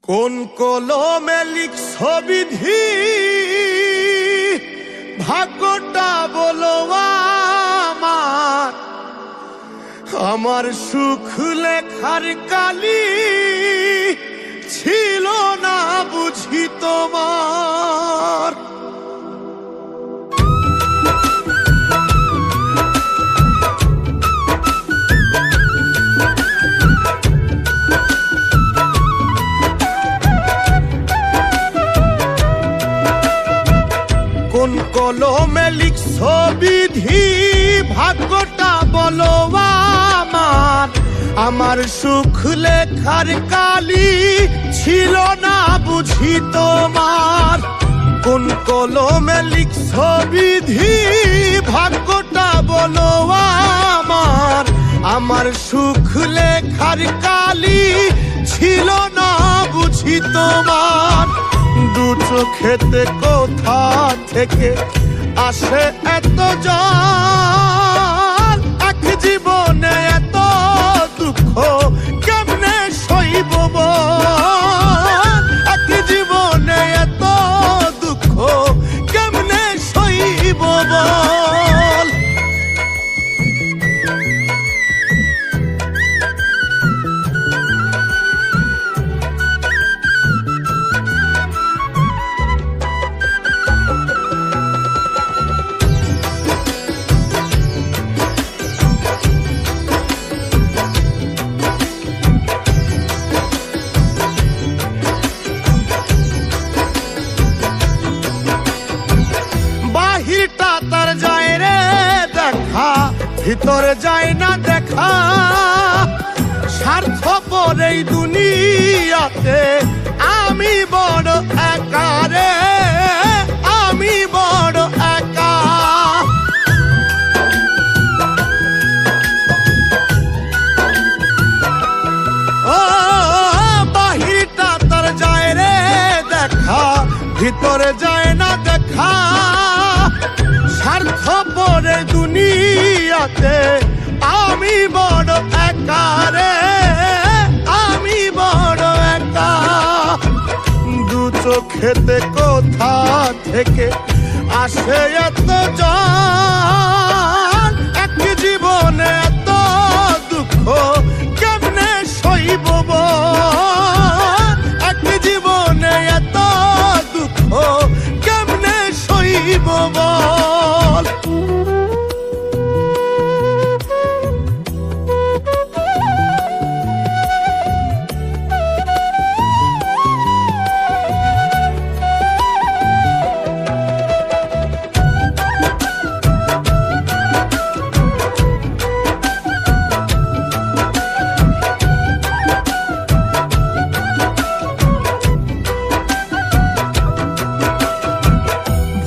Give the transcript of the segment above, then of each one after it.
কোন কলমে লিখছ বিধি, ভাগ্যটা বলো আমার। আমার সুখ লেখার কালি ছিল না বুঝি তোমার। কোন কলমে লিখছ বিধি, ভাগ্যটা বলো আমার। আমার সুখ লেখার কালি ছিল না বুঝি তোমার। কোন কলমে লিখছ বিধি, ভাগ্যটা বলো আমার। আমার সুখ লেখার কালি ছিল না বুঝি তোমার। দু চোখেতে কোথা থেকে আসে এত জল, এক জীবনে এত দুঃখ কেমনে সইব বল। এক জীবনে এত দুঃখ কেমনে সইব বল। বাহিরটা তার যায় রে দেখা, ভিতরে যায় না দেখা। স্বার্থপর এই দুনিয়াতে আমি বড় একা রে, আমি বড় একা। ও বাহিরটা তার যায় রে দেখা, ভিতরে যায় না দেখা। স্বার্থপর দুনিয়াতে আমি বড় একা রে, আমি বড় একা। দু চোখেতে কোথা থেকে আসে এত জল, এক জীবনে এত দুঃখ কেমনে সইব বল। এক জীবনে এত দুঃখ কেমনে সইব বল।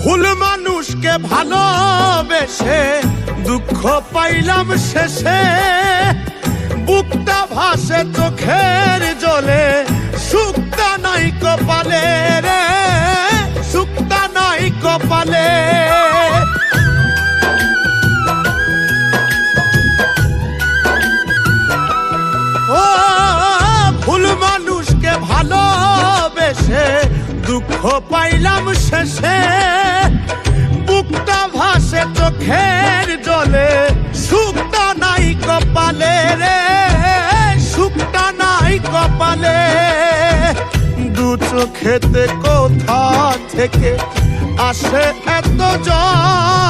ভুল মানুষকে ভালোবেসে দুঃখ পাইলাম শেষে। বুকটা ভাসে চোখের জলে, সুখটা নাই কপালে রে, সুখটা নাই কপালে। ও ভুল মানুষকে ভালোবেসে দুঃখ পাইলাম শেষে। বুকটা ভাসে চোখের জলে, সুখটা নাই কপালে রে, সুখটা নাই কপালে। দু চোখেতে কোথা থেকে আসে এত জল,